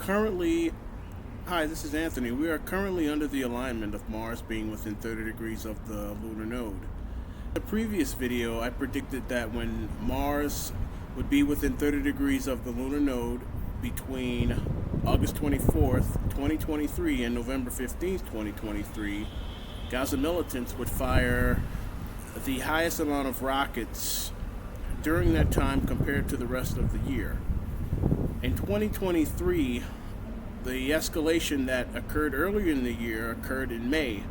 currently, hi, this is Anthony. We are currently under the alignment of Mars being within 30 degrees of the lunar node. In the previous video, I predicted that when Mars would be within 30 degrees of the lunar node between August 24th, 2023 and November 15th, 2023, Gaza militants would fire the highest amount of rockets during that time compared to the rest of the year. In 2023, the escalation that occurred earlier in the year occurred in May,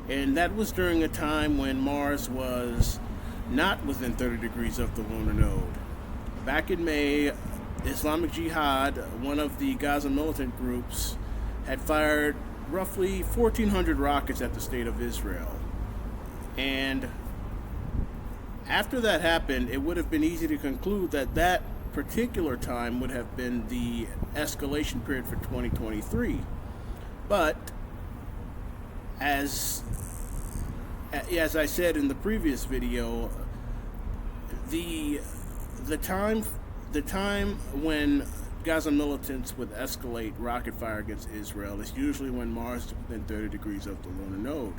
and that was during a time when Mars was not within 30 degrees of the lunar node. Back in May, Islamic Jihad, one of the Gaza militant groups, had fired roughly 1,400 rockets at the state of Israel. And after that happened, it would have been easy to conclude that that particular time would have been the escalation period for 2023. But as I said in the previous video, the time when Gaza militants would escalate rocket fire against Israel is usually when Mars is within 30 degrees of the lunar node.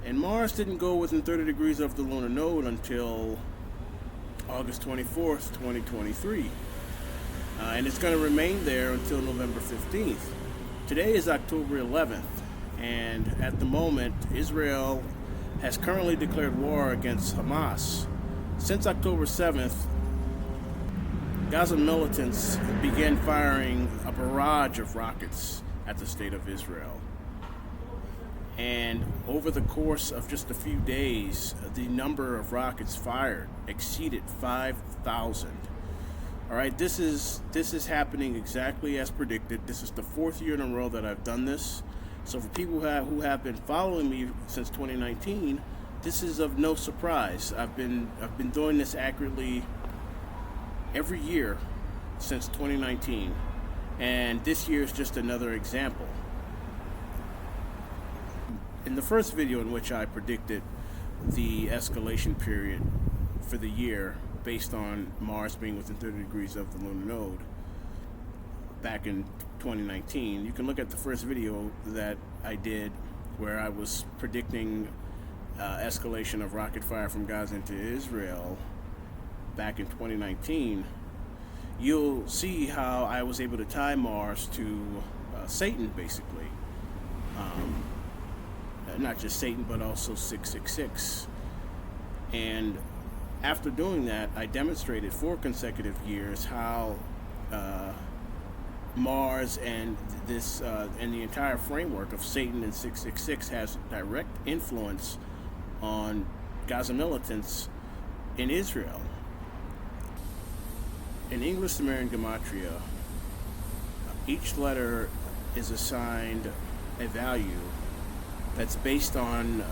And Mars didn't go within 30 degrees of the lunar node until August 24th, 2023. And it's going to remain there until November 15th. Today is October 11th, and at the moment, Israel has currently declared war against Hamas. Since October 7th, Gaza militants began firing a barrage of rockets at the state of Israel. And over the course of just a few days, the number of rockets fired exceeded 5,000. All right, this is happening exactly as predicted. This is the fourth year in a row that I've done this. So for people who have been following me since 2019, this is of no surprise. I've been doing this accurately every year since 2019, and this year is just another example. In the first video in which I predicted the escalation period for the year based on Mars being within 30 degrees of the lunar node back in 2019, you can look at the first video that I did where I was predicting escalation of rocket fire from Gaza into Israel back in 2019. You'll see how I was able to tie Mars to Satan, basically. Not just Satan, but also 666. And after doing that, I demonstrated 4 consecutive years how Mars and this and the entire framework of Satan and 666 has direct influence on Gaza militants in Israel. In English Sumerian Gematria, each letter is assigned a value that's based on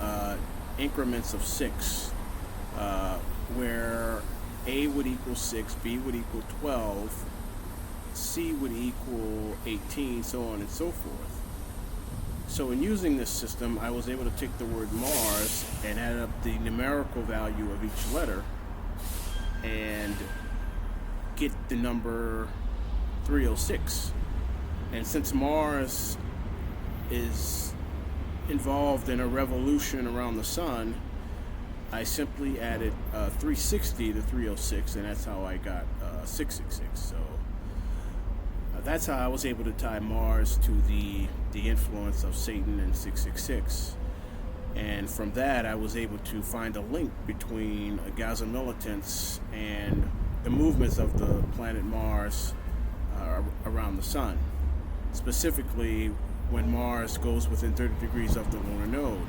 increments of 6, where A would equal 6, B would equal 12, C would equal 18, so on and so forth. So in using this system, I was able to take the word Mars and add up the numerical value of each letter and get the number 306. And since Mars is involved in a revolution around the sun, I simply added 360 to 306, and that's how I got 666. So that's how I was able to tie Mars to the influence of Satan and 666. And from that, I was able to find a link between Gaza militants and the movements of the planet Mars around the sun, specifically when Mars goes within 30 degrees of the lunar node.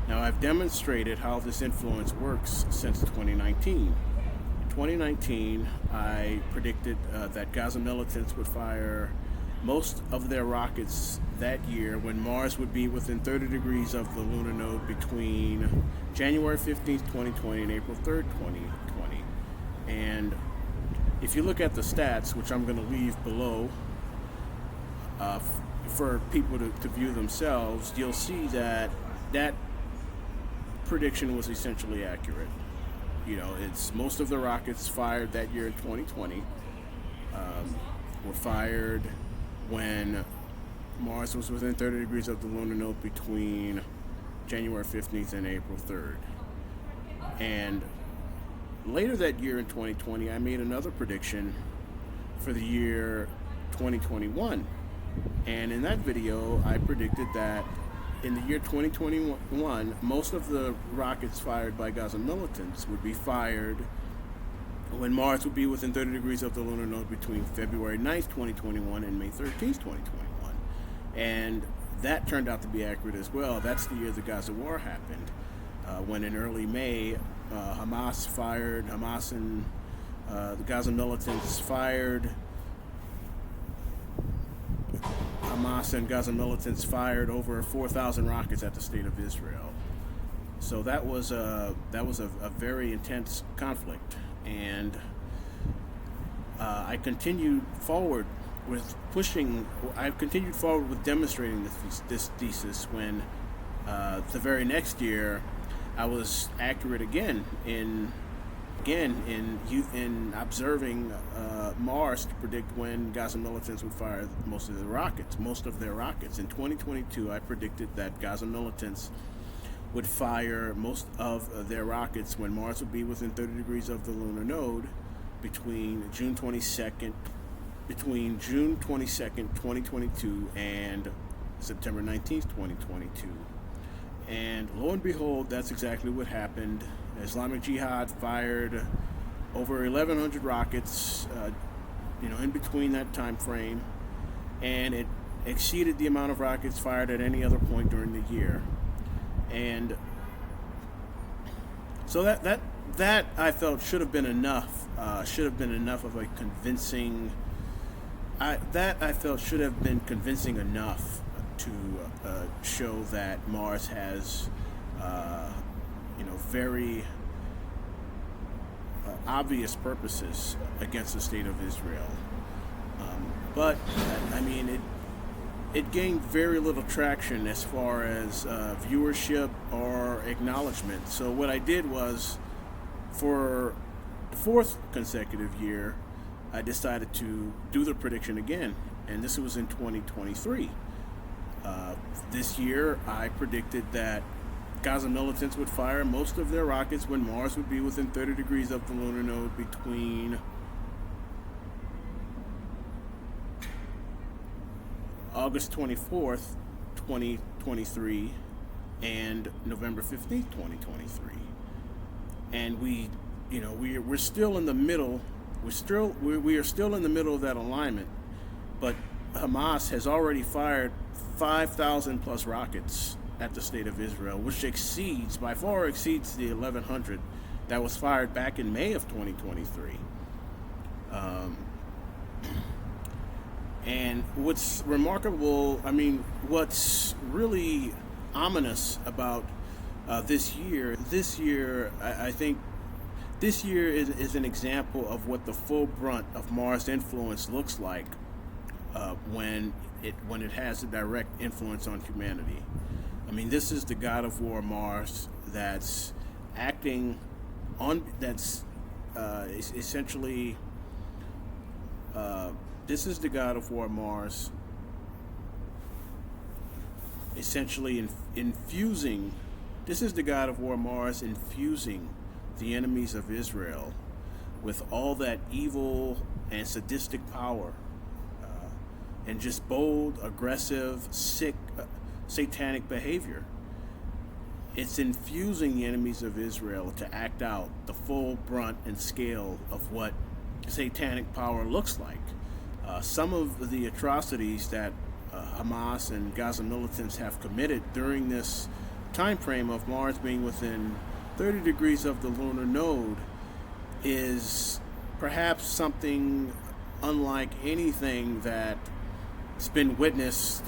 Now, I've demonstrated how this influence works since 2019. In 2019, I predicted that Gaza militants would fire most of their rockets that year when Mars would be within 30 degrees of the lunar node between January 15th, 2020 and April 3rd, 2020. And if you look at the stats, which I'm going to leave below for people to view themselves, you'll see that that prediction was essentially accurate. You know, it's most of the rockets fired that year in 2020 were fired when Mars was within 30 degrees of the lunar node between January 15th and April 3rd. And later that year in 2020, I made another prediction for the year 2021. And in that video, I predicted that in the year 2021, most of the rockets fired by Gaza militants would be fired when Mars would be within 30 degrees of the lunar node between February 9th, 2021 and May 13th, 2021. And that turned out to be accurate as well. That's the year the Gaza war happened, when in early May, Hamas and the Gaza militants fired over 4,000 rockets at the state of Israel. So that was a very intense conflict, and I continued forward with demonstrating this thesis when the very next year I was accurate again in observing Mars to predict when Gaza militants would fire most of their rockets. In 2022, I predicted that Gaza militants would fire most of their rockets when Mars would be within 30 degrees of the lunar node between June 22nd, 2022 and September 19th, 2022. And lo and behold, that's exactly what happened. Islamic Jihad fired over 1,100 rockets, in between that time frame, and it exceeded the amount of rockets fired at any other point during the year. And so that I felt should have been enough. Of a convincing. I felt should have been convincing enough to show that Mars has, very obvious purposes against the state of Israel. But it gained very little traction as far as viewership or acknowledgement. So what I did was, for the fourth consecutive year, I decided to do the prediction again, and this was in 2023. This year, I predicted that Gaza militants would fire most of their rockets when Mars would be within 30 degrees of the lunar node between August 24th, 2023 and November 15th, 2023. And we're still in the middle. We are still in the middle of that alignment, but Hamas has already fired 5,000 plus rockets at the state of Israel, which by far exceeds the 1,100 that was fired back in May of 2023. And what's remarkable, what's really ominous about this year, I think this year is an example of what the full brunt of Mars' influence looks like when it has a direct influence on humanity. This is the god of war Mars that's acting on. Essentially. This is the god of war Mars. Essentially infusing. This is the god of war Mars infusing the enemies of Israel with all that evil and sadistic power, and just bold, aggressive, sick, satanic behavior. It's infusing the enemies of Israel to act out the full brunt and scale of what satanic power looks like. Some of the atrocities that Hamas and Gaza militants have committed during this time frame of Mars being within 30 degrees of the lunar node is perhaps something unlike anything that's been witnessed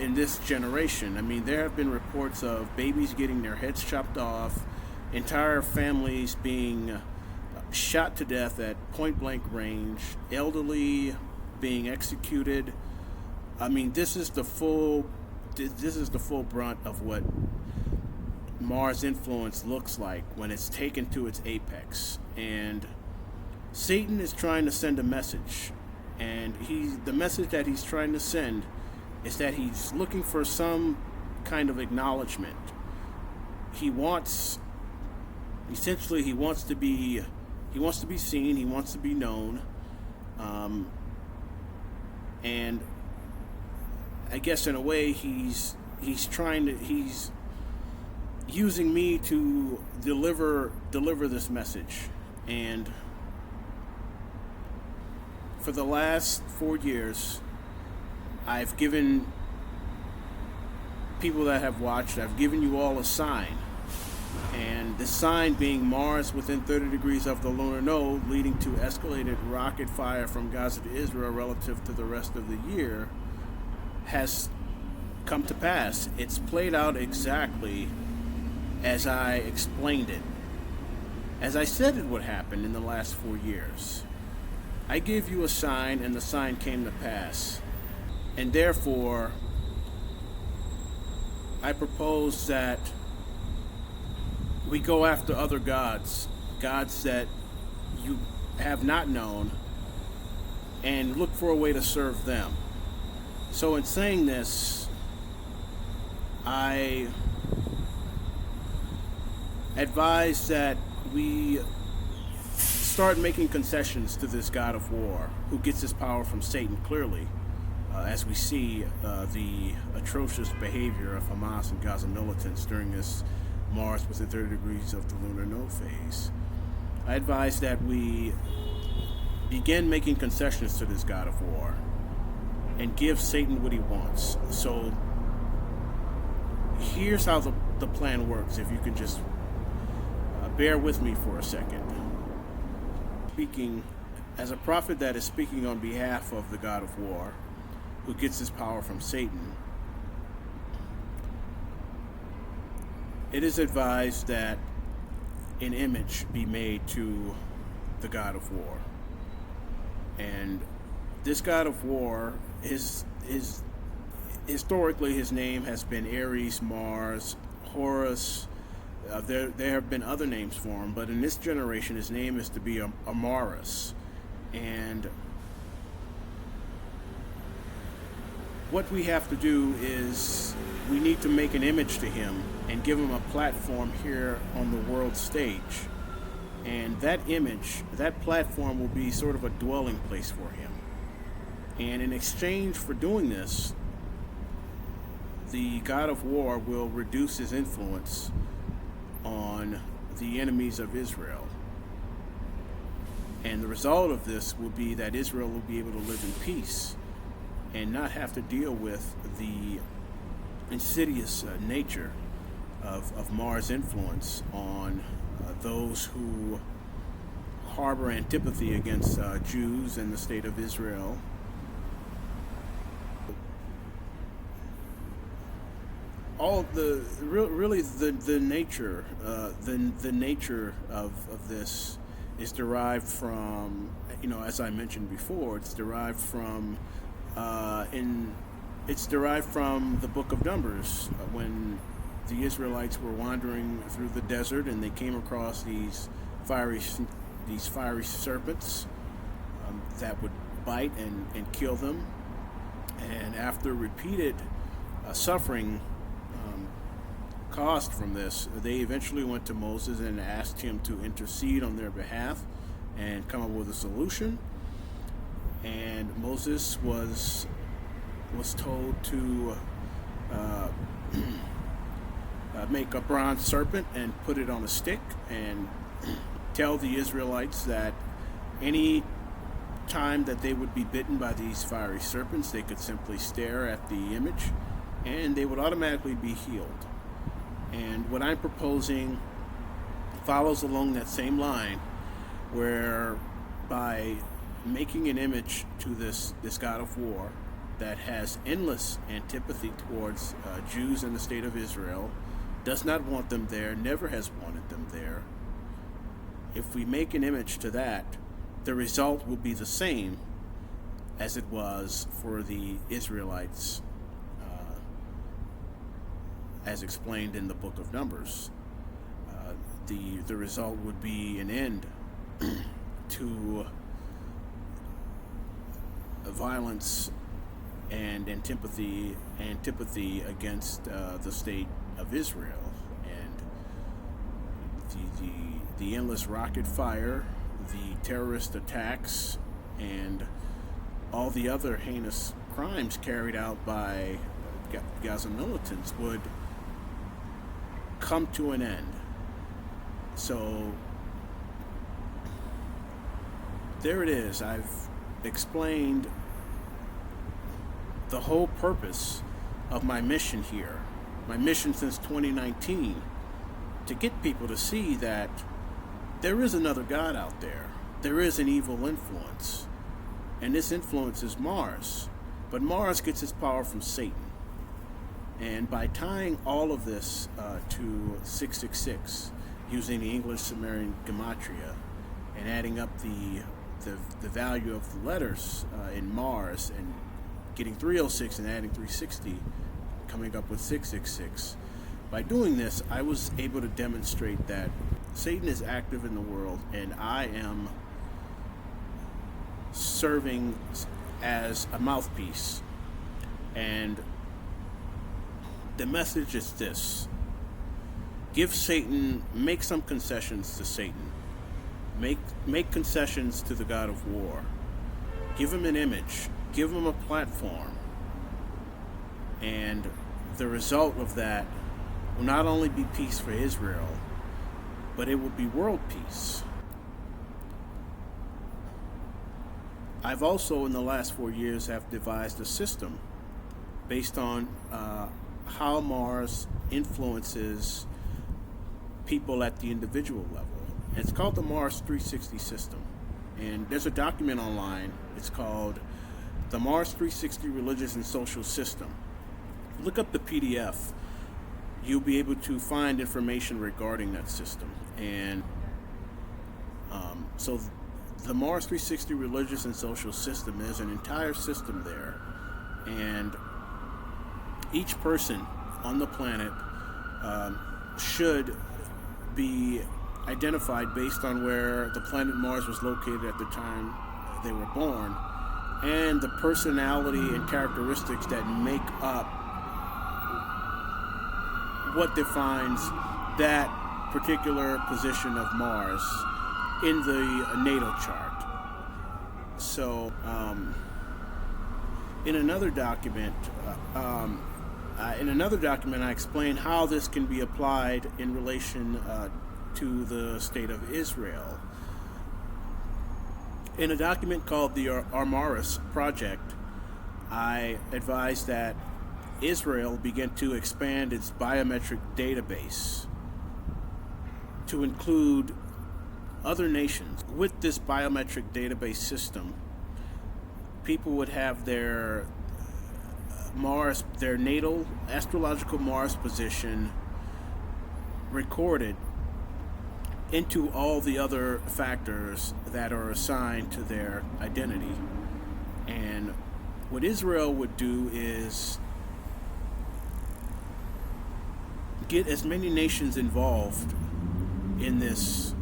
in this generation. There have been reports of babies getting their heads chopped off, entire families being shot to death at point-blank range, elderly being executed. This is the full brunt of what Mars' influence looks like when it's taken to its apex. And Satan is trying to send a message And the message that he's trying to send is that he's looking for some kind of acknowledgement. He wants he wants to be seen, he wants to be known, and I guess in a way he's using me to deliver this message. And for the last 4 years, I've given people that have watched, I've given you all a sign. And the sign being Mars within 30 degrees of the lunar node, leading to escalated rocket fire from Gaza to Israel relative to the rest of the year, has come to pass. It's played out exactly as I explained it, as I said it would happen in the last 4 years. I gave you a sign, and the sign came to pass. And therefore, I propose that we go after other gods that you have not known, and look for a way to serve them. So in saying this, I advise that we start making concessions to this God of war, who gets his power from Satan clearly, as we see the atrocious behavior of Hamas and Gaza militants during this Mars within 30 degrees of the lunar node phase. I advise that we begin making concessions to this God of war and give Satan what he wants. So here's how the plan works, if you can just bear with me for a second. Speaking as a prophet that is speaking on behalf of the God of war, who gets his power from Satan, it is advised that an image be made to the God of war. And this God of war, historically his name has been Ares, Mars, Horus. There have been other names for him, but in this generation his name is to be Amaris. And what we have to do is we need to make an image to him and give him a platform here on the world stage. And that image, that platform, will be sort of a dwelling place for him. And in exchange for doing this, the God of war will reduce his influence on the enemies of Israel. And the result of this will be that Israel will be able to live in peace and not have to deal with the insidious nature of Mars' influence on those who harbor antipathy against Jews and the state of Israel. All the nature of this is derived from, as I mentioned before, it's derived from the book of Numbers, when the Israelites were wandering through the desert and they came across these fiery serpents that would bite and kill them. And after repeated suffering caused from this, they eventually went to Moses and asked him to intercede on their behalf and come up with a solution. And Moses was told to make a bronze serpent and put it on a stick and tell the Israelites that any time that they would be bitten by these fiery serpents, they could simply stare at the image and they would automatically be healed. And what I'm proposing follows along that same line, where by making an image to this God of war that has endless antipathy towards Jews in the state of Israel, does not want them there, never has wanted them there. If we make an image to that, the result will be the same as it was for the Israelites, as explained in the book of Numbers. The result would be an end to violence and antipathy against the state of Israel, and the endless rocket fire, the terrorist attacks, and all the other heinous crimes carried out by Gaza militants would come to an end. So there it is. I've explained the whole purpose of my mission here, my mission since 2019, to get people to see that there is another God out there. There is an evil influence, and this influence is Mars. But Mars gets its power from Satan. And by tying all of this to 666, using the English Sumerian gematria, and adding up the value of the letters in Mars, and getting 306 and adding 360, coming up with 666. By doing this, I was able to demonstrate that Satan is active in the world, and I am serving as a mouthpiece. And the message is this: make some concessions to Satan. Make concessions to the God of war. Give him an image. Give him a platform. And the result of that will not only be peace for Israel, but it will be world peace. I've also, in the last 4 years, have devised a system based on how Mars influences people at the individual level. It's called the Mars 360 system. And there's a document online. It's called the Mars 360 Religious and Social System. Look up the PDF. You'll be able to find information regarding that system. And so the Mars 360 Religious and Social System, there's an entire system there. And each person on the planet should be identified based on where the planet Mars was located at the time they were born, and the personality and characteristics that make up what defines that particular position of Mars in the natal chart. So in another document I explain how this can be applied in relation to the state of Israel. In a document called the Armaris Project, I advised that Israel began to expand its biometric database to include other nations. With this biometric database system, people would have their natal astrological Mars position recorded into all the other factors that are assigned to their identity. And what Israel would do is get as many nations involved in this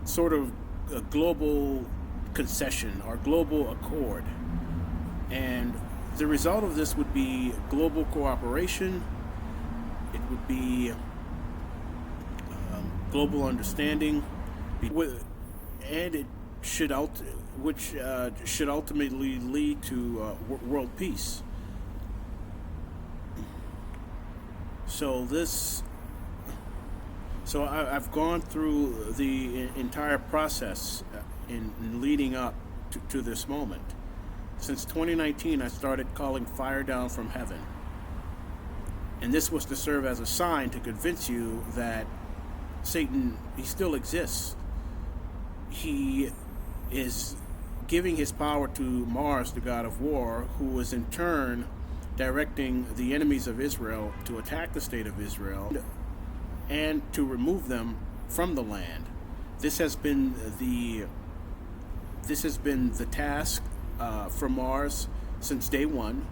sort of a global concession or global accord. And the result of this would be global cooperation. It would be global understanding, and it should should ultimately lead to world peace. So I've gone through the entire process in leading up to this moment. Since 2019, I started calling fire down from heaven. And this was to serve as a sign to convince you that Satan, he still exists. He is giving his power to Mars, the god of war, who is in turn directing the enemies of Israel to attack the state of Israel and to remove them from the land. This has been the task for Mars since day one,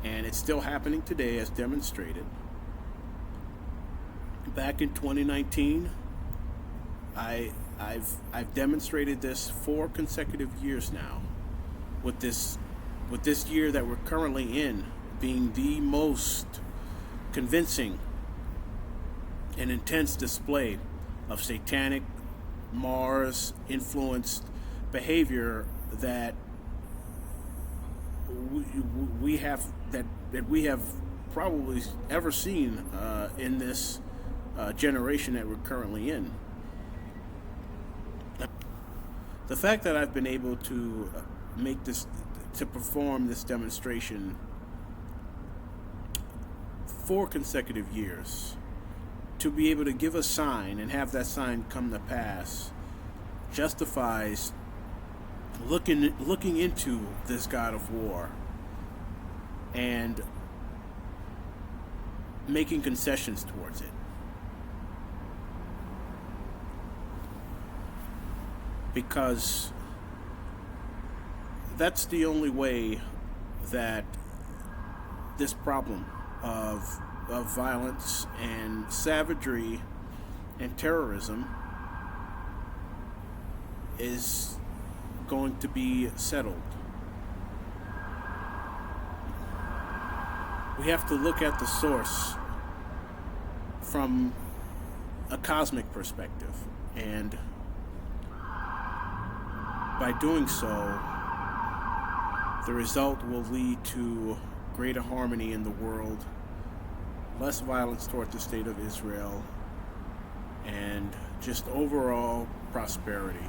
and it's still happening today as demonstrated. Back in 2019, I I've demonstrated this 4 consecutive years now, with this year that we're currently in being the most convincing and intense display of satanic, Mars influenced behavior that we have probably ever seen in this generation that we're currently in. The fact that I've been able to perform this demonstration 4 consecutive years, to be able to give a sign and have that sign come to pass, justifies looking into this God of war and making concessions towards it. Because that's the only way that this problem of violence and savagery and terrorism is going to be settled. We have to look at the source from a cosmic perspective, and by doing so, the result will lead to greater harmony in the world, less violence toward the state of Israel, and just overall prosperity.